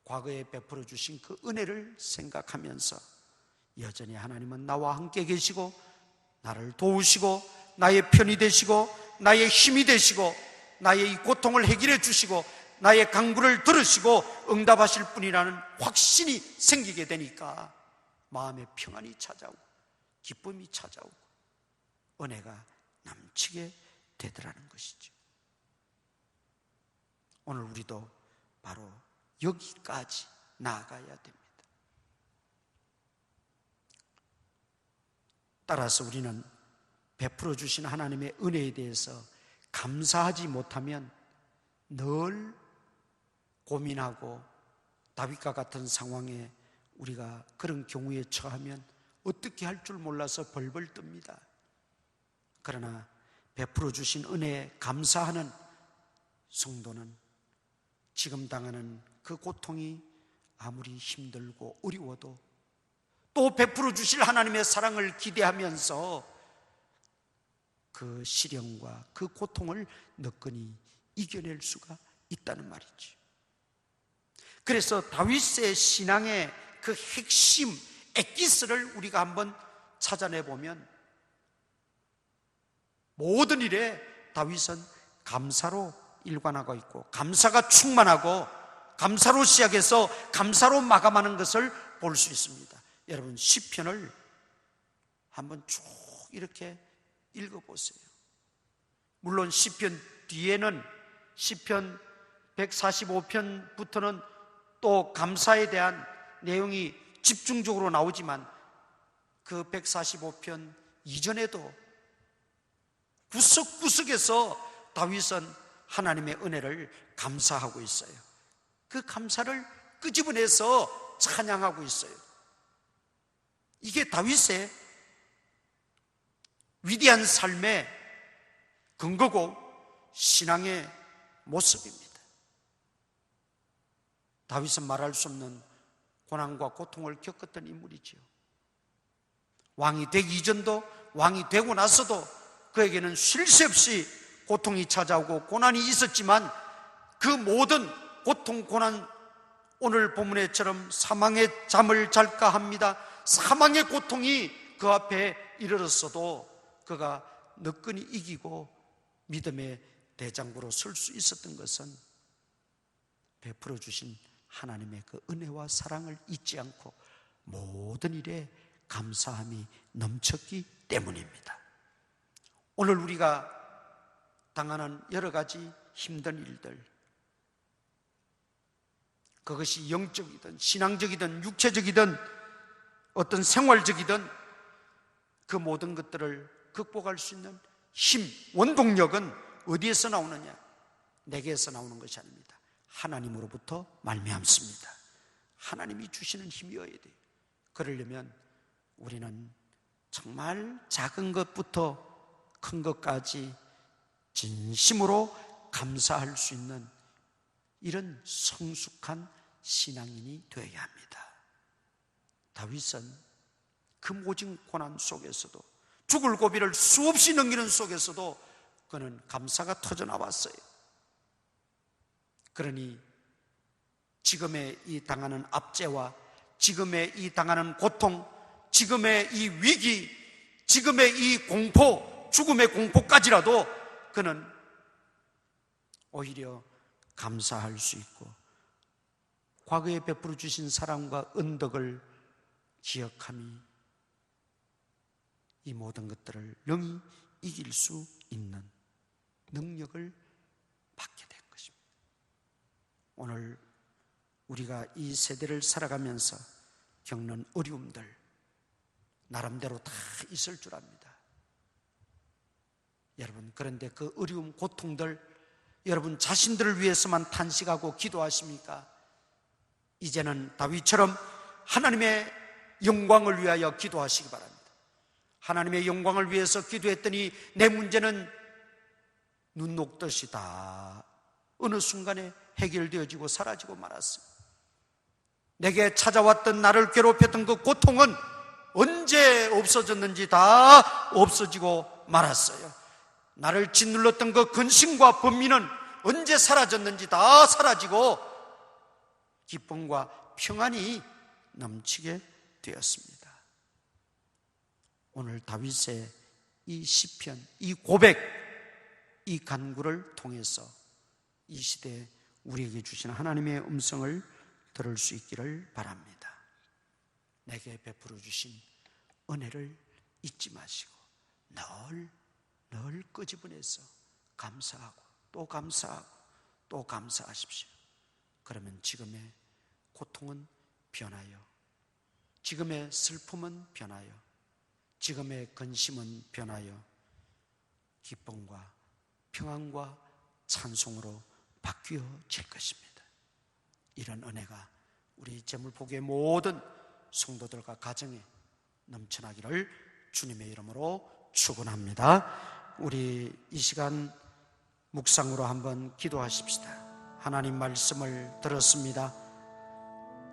A: 과거에 베풀어 주신 그 은혜를 생각하면서 여전히 하나님은 나와 함께 계시고 나를 도우시고 나의 편이 되시고 나의 힘이 되시고 나의 이 고통을 해결해 주시고 나의 간구를 들으시고 응답하실 분이라는 확신이 생기게 되니까 마음에 평안이 찾아오고 기쁨이 찾아오고 은혜가 넘치게 되더라는 것이죠. 오늘 우리도 바로 여기까지 나아가야 됩니다. 따라서 우리는 베풀어 주신 하나님의 은혜에 대해서 감사하지 못하면 늘 고민하고 다윗과 같은 상황에 우리가 그런 경우에 처하면 어떻게 할 줄 몰라서 벌벌 뜹니다. 그러나 베풀어 주신 은혜에 감사하는 성도는 지금 당하는 그 고통이 아무리 힘들고 어려워도 또 베풀어 주실 하나님의 사랑을 기대하면서 그 시련과 그 고통을 너끈히 이겨낼 수가 있다는 말이지. 그래서 다윗의 신앙의 그 핵심 엑기스를 우리가 한번 찾아내보면 모든 일에 다윗은 감사로 일관하고 있고 감사가 충만하고 감사로 시작해서 감사로 마감하는 것을 볼 수 있습니다. 여러분 시편을 한번 쭉 이렇게 읽어보세요. 물론 시편 뒤에는 시편 145편부터는 또 감사에 대한 내용이 집중적으로 나오지만 그 145편 이전에도 구석구석에서 다윗은 하나님의 은혜를 감사하고 있어요. 그 감사를 끄집어내서 찬양하고 있어요. 이게 다윗의 위대한 삶의 근거고 신앙의 모습입니다. 다윗은 말할 수 없는 고난과 고통을 겪었던 인물이지요. 왕이 되기 이전도 왕이 되고 나서도 그에게는 쉴 새 없이 고통이 찾아오고 고난이 있었지만 그 모든 고통, 고난, 오늘 본문에처럼 사망의 잠을 잘까 합니다. 사망의 고통이 그 앞에 이르렀어도 그가 너끈히 이기고 믿음의 대장부로 설 수 있었던 것은 베풀어 주신 하나님의 그 은혜와 사랑을 잊지 않고 모든 일에 감사함이 넘쳤기 때문입니다. 오늘 우리가 당하는 여러 가지 힘든 일들, 그것이 영적이든 신앙적이든 육체적이든 어떤 생활적이든 그 모든 것들을 극복할 수 있는 힘, 원동력은 어디에서 나오느냐? 내게서 나오는 것이 아닙니다. 하나님으로부터 말미암습니다. 하나님이 주시는 힘이어야 돼요. 그러려면 우리는 정말 작은 것부터 큰 것까지 진심으로 감사할 수 있는 이런 성숙한 신앙인이 되어야 합니다. 다윗은 그 모진 고난 속에서도 죽을 고비를 수없이 넘기는 속에서도 그는 감사가 터져나왔어요. 그러니 지금의 이 당하는 압제와 지금의 이 당하는 고통, 지금의 이 위기, 지금의 이 공포, 죽음의 공포까지라도 그는 오히려 감사할 수 있고 과거에 베풀어 주신 사랑과 은덕을 기억함이 이 모든 것들을 능히 이길 수 있는 능력을 받게 된 것입니다. 오늘 우리가 이 세대를 살아가면서 겪는 어려움들 나름대로 다 있을 줄 압니다. 여러분, 그런데 그 어려움, 고통들 여러분 자신들을 위해서만 탄식하고 기도하십니까? 이제는 다윗처럼 하나님의 영광을 위하여 기도하시기 바랍니다. 하나님의 영광을 위해서 기도했더니 내 문제는 눈 녹듯이 다 어느 순간에 해결되어지고 사라지고 말았어요. 내게 찾아왔던 나를 괴롭혔던 그 고통은 언제 없어졌는지 다 없어지고 말았어요. 나를 짓눌렀던 그 근심과 번민은 언제 사라졌는지 다 사라지고 기쁨과 평안이 넘치게 되었습니다. 오늘 다윗의 이 시편, 이 고백, 이 간구를 통해서 이 시대에 우리에게 주신 하나님의 음성을 들을 수 있기를 바랍니다. 내게 베풀어 주신 은혜를 잊지 마시고 늘 끄집어내서 감사하고 또 감사하고 또 감사하십시오. 그러면 지금의 고통은 변하여, 지금의 슬픔은 변하여, 지금의 근심은 변하여 기쁨과 평안과 찬송으로 바뀌어질 것입니다. 이런 은혜가 우리 제물포교의 모든 성도들과 가정에 넘쳐나기를 주님의 이름으로 축원합니다. 우리 이 시간 묵상으로 한번 기도하십시다. 하나님 말씀을 들었습니다.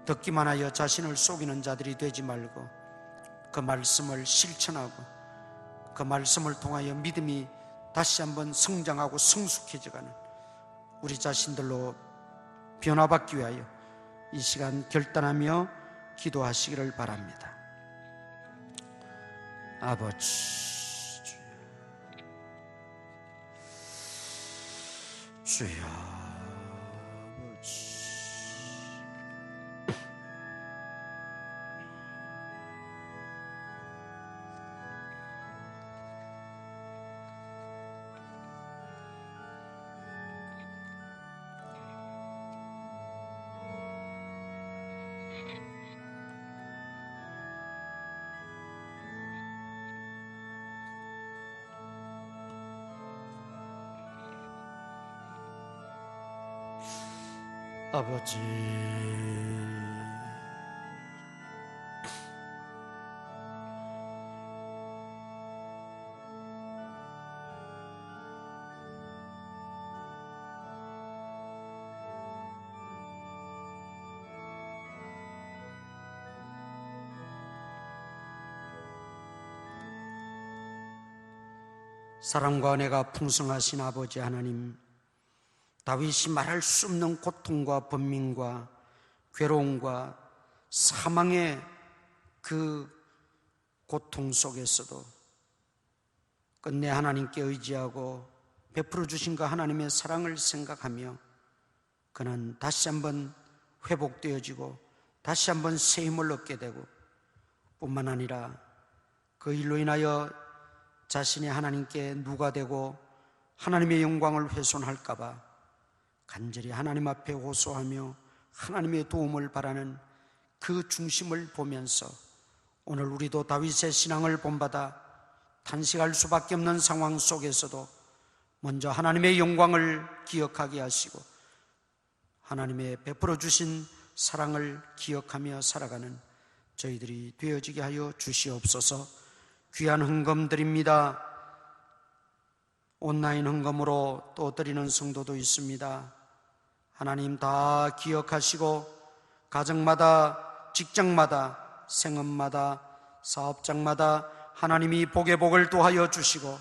A: 듣기만 하여 자신을 속이는 자들이 되지 말고 그 말씀을 실천하고 그 말씀을 통하여 믿음이 다시 한번 성장하고 성숙해져가는 우리 자신들로 변화받기 위하여 이 시간 결단하며 기도하시기를 바랍니다. 아버지, 주여, 아버지, 아버지, 사랑과 은혜가 풍성하신 아버지 하나님, 다윗이 말할 수 없는 고통과 번민과 괴로움과 사망의 그 고통 속에서도 끝내 하나님께 의지하고 베풀어 주신 그 하나님의 사랑을 생각하며 그는 다시 한번 회복되어지고 다시 한번 새 힘을 얻게 되고 뿐만 아니라 그 일로 인하여 자신이 하나님께 누가 되고 하나님의 영광을 훼손할까 봐 간절히 하나님 앞에 호소하며 하나님의 도움을 바라는 그 중심을 보면서 오늘 우리도 다윗의 신앙을 본받아 탄식할 수밖에 없는 상황 속에서도 먼저 하나님의 영광을 기억하게 하시고 하나님의 베풀어 주신 사랑을 기억하며 살아가는 저희들이 되어지게 하여 주시옵소서. 귀한 헌금 드립니다. 온라인 헌금으로 또 드리는 성도도 있습니다. 하나님 다 기억하시고 가정마다, 직장마다, 생업마다, 사업장마다 하나님이 복의 복을 더하여 주시고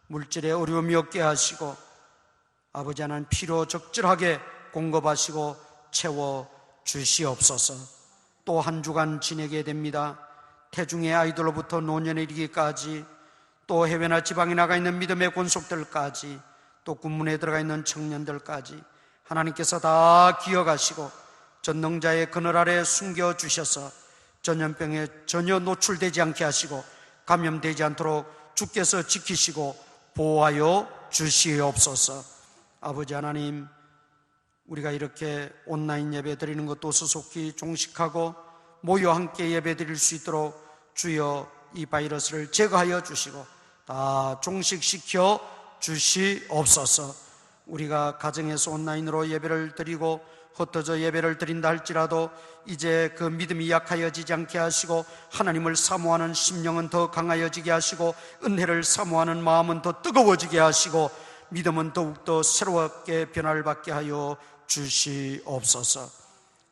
A: 물질에 어려움이 없게 하시고 아버지 하나님 필요 적절하게 공급하시고 채워 주시옵소서. 또 한 주간 지내게 됩니다. 태중의 아이들로부터 노년에 이르기까지, 또 해외나 지방에 나가 있는 믿음의 권속들까지, 또 군문에 들어가 있는 청년들까지 하나님께서 다 기억하시고 전능자의 그늘 아래 숨겨주셔서 전염병에 전혀 노출되지 않게 하시고 감염되지 않도록 주께서 지키시고 보호하여 주시옵소서. 아버지 하나님, 우리가 이렇게 온라인 예배 드리는 것도 수속히 종식하고 모여 함께 예배 드릴 수 있도록 주여 이 바이러스를 제거하여 주시고 다 종식시켜 주시옵소서. 우리가 가정에서 온라인으로 예배를 드리고 흩어져 예배를 드린다 할지라도 이제 그 믿음이 약하여지지 않게 하시고 하나님을 사모하는 심령은 더 강하여지게 하시고 은혜를 사모하는 마음은 더 뜨거워지게 하시고 믿음은 더욱더 새롭게 변화를 받게 하여 주시옵소서.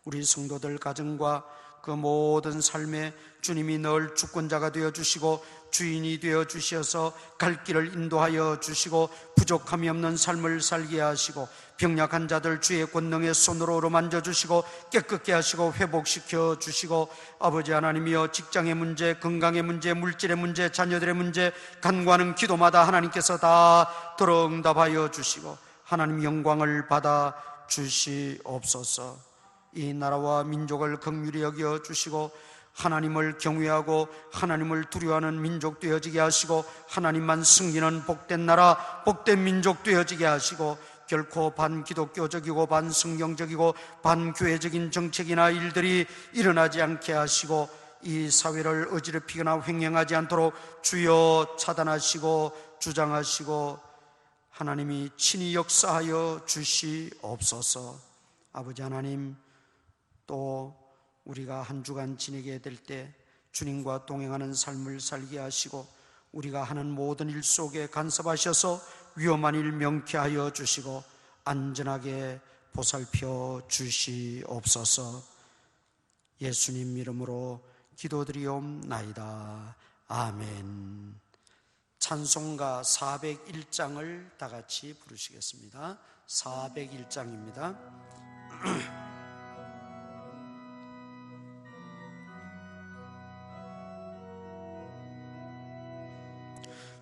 A: 우리 성도들 가정과 그 모든 삶에 주님이 늘 주권자가 되어주시고 주인이 되어주셔서 갈 길을 인도하여 주시고 부족함이 없는 삶을 살게 하시고 병약한 자들 주의 권능의 손으로 어루만져 주시고 깨끗게 하시고 회복시켜 주시고 아버지 하나님이여 직장의 문제, 건강의 문제, 물질의 문제, 자녀들의 문제 간구하는 기도마다 하나님께서 다 들어 응답하여 주시고 하나님 영광을 받아 주시옵소서. 이 나라와 민족을 긍휼히 여겨 주시고 하나님을 경외하고 하나님을 두려워하는 민족 되어지게 하시고 하나님만 승리는 복된 나라, 복된 민족 되어지게 하시고 결코 반기독교적이고 반성경적이고 반교회적인 정책이나 일들이 일어나지 않게 하시고 이 사회를 어지럽히거나 횡행하지 않도록 주여 차단하시고 주장하시고 하나님이 친히 역사하여 주시옵소서. 아버지 하나님, 또 우리가 한 주간 지내게 될 때 주님과 동행하는 삶을 살게 하시고 우리가 하는 모든 일 속에 간섭하셔서 위험한 일 명쾌하여 주시고 안전하게 보살펴 주시옵소서. 예수님 이름으로 기도드리옵나이다. 아멘. 찬송가 401장을 다 같이 부르시겠습니다. 401장입니다.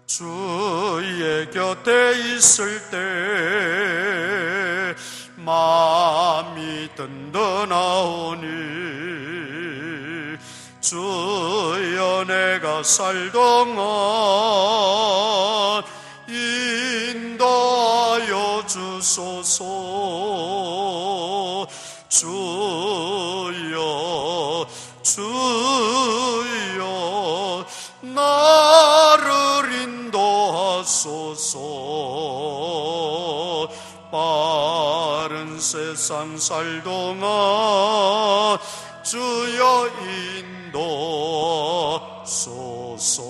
A: 주의 곁에 있을 때 마음이 든든하오니 주여 내가 살 동안 인도하여 주소서. 주여 주여 나를 인도하소서. 빠른 세상 살 동안 주여 인도하소서.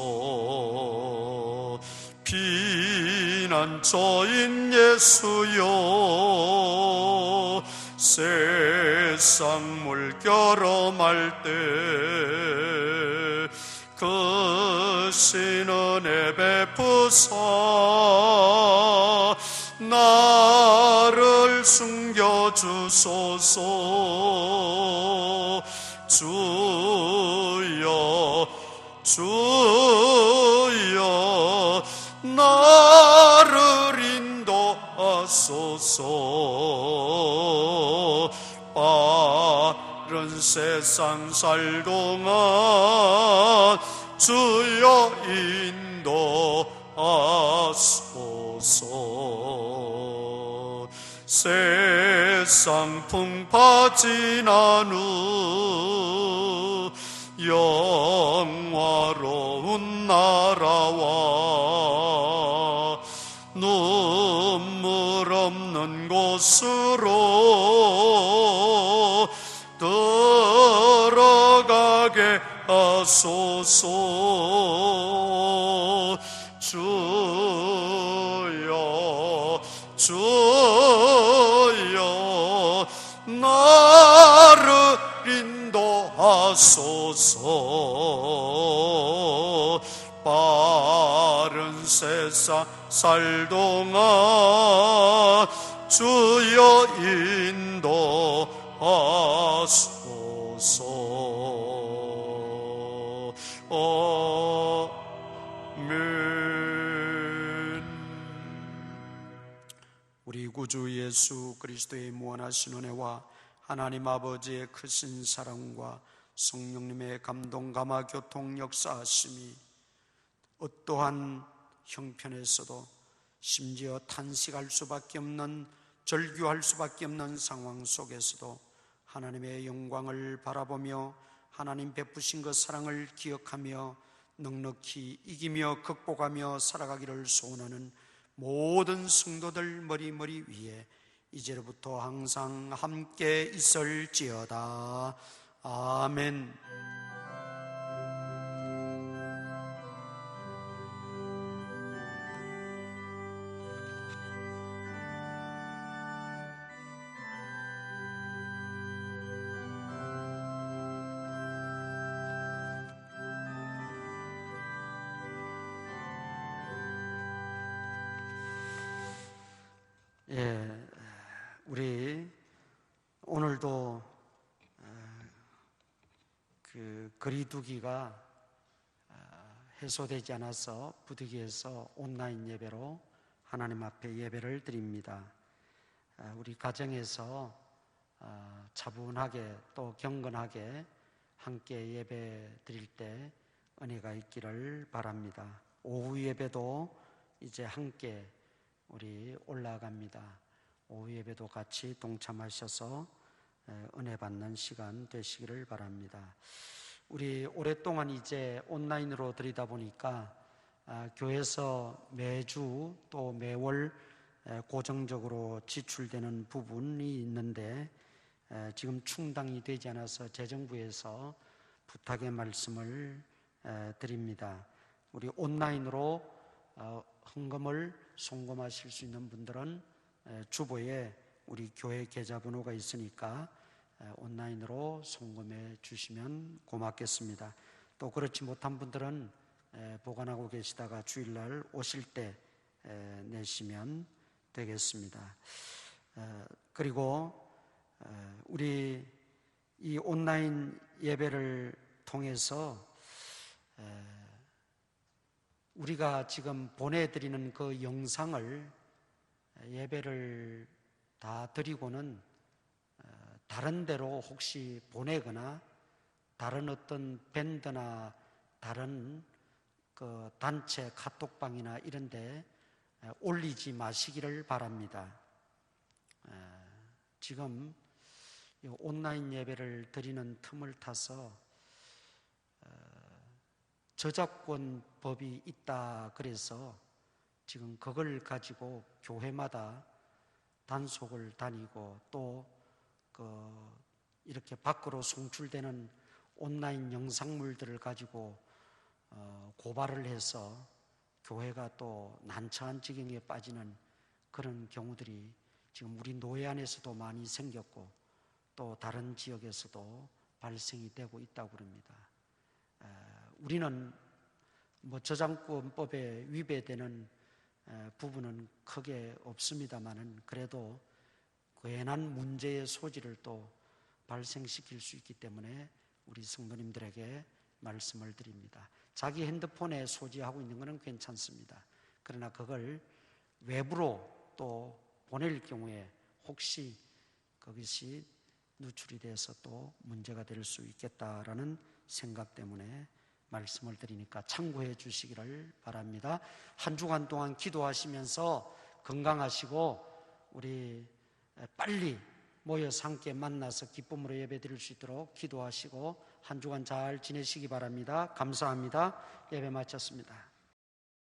A: 피난처인 예수여 세상 물결험할 때 그 신은혜 베푸사 나를 숨겨주소서. 주여 주여 나를 인도하소서. 빠른 세상 살 동안 주여 인도하소서. 세상 풍파 지난 후 영화로운 나라와 눈물 없는 곳으로 들어가게 하소서. 주여 주여 나를 인도하소서. 빠른 세상 살 동안 주여 아멘. 우리 구주 예수 그리스도의 무한하신 은혜와 하나님 아버지의 크신 사랑과 성령님의 감동 감화 교통 역사하심이 어떠한 형편에서도 심지어 탄식할 수밖에 없는, 절규할 수밖에 없는 상황 속에서도 하나님의 영광을 바라보며 하나님 베푸신 그 사랑을 기억하며 넉넉히 이기며 극복하며 살아가기를 소원하는 모든 성도들 머리 위에 이제로부터 항상 함께 있을지어다. 아멘. 우리 오늘도 그 거리두기가 해소되지 않아서 부득이해서 온라인 예배로 하나님 앞에 예배를 드립니다. 우리 가정에서 차분하게 또 경건하게 함께 예배 드릴 때 은혜가 있기를 바랍니다. 오후 예배도 이제 함께 우리 올라갑니다. 오후 예배도 같이 동참하셔서 은혜 받는 시간 되시기를 바랍니다. 우리 오랫동안 이제 온라인으로 드리다 보니까 교회에서 매주 또 매월 고정적으로 지출되는 부분이 있는데 지금 충당이 되지 않아서 재정부에서 부탁의 말씀을 드립니다. 우리 온라인으로 헌금을 송금하실 수 있는 분들은 주보에 우리 교회 계좌번호가 있으니까 온라인으로 송금해 주시면 고맙겠습니다. 또 그렇지 못한 분들은 보관하고 계시다가 주일날 오실 때 내시면 되겠습니다. 그리고 우리 이 온라인 예배를 통해서 우리가 지금 보내드리는 그 영상을 예배를 다 드리고는 다른 데로 혹시 보내거나 다른 어떤 밴드나 다른 그 단체 카톡방이나 이런 데 올리지 마시기를 바랍니다. 지금 온라인 예배를 드리는 틈을 타서 저작권법이 있다 그래서 지금 그걸 가지고 교회마다 단속을 다니고 또 이렇게 밖으로 송출되는 온라인 영상물들을 가지고 고발을 해서 교회가 또 난처한 지경에 빠지는 그런 경우들이 지금 우리 노예 안에서도 많이 생겼고 또 다른 지역에서도 발생이 되고 있다고 합니다. 우리는 뭐 저작권법에 위배되는 부분은 크게 없습니다만은 그래도 괜한 문제의 소지를 또 발생시킬 수 있기 때문에 우리 성도님들에게 말씀을 드립니다. 자기 핸드폰에 소지하고 있는 것은 괜찮습니다. 그러나 그걸 외부로 또 보낼 경우에 혹시 그것이 누출이 돼서 또 문제가 될 수 있겠다라는 생각 때문에 말씀을 드리니까 참고해 주시기를 바랍니다. 한 주간 동안 기도하시면서 건강하시고 우리 빨리 모여서 함께 만나서 기쁨으로 예배 드릴 수 있도록 기도하시고 한 주간 잘 지내시기 바랍니다. 감사합니다. 예배 마쳤습니다.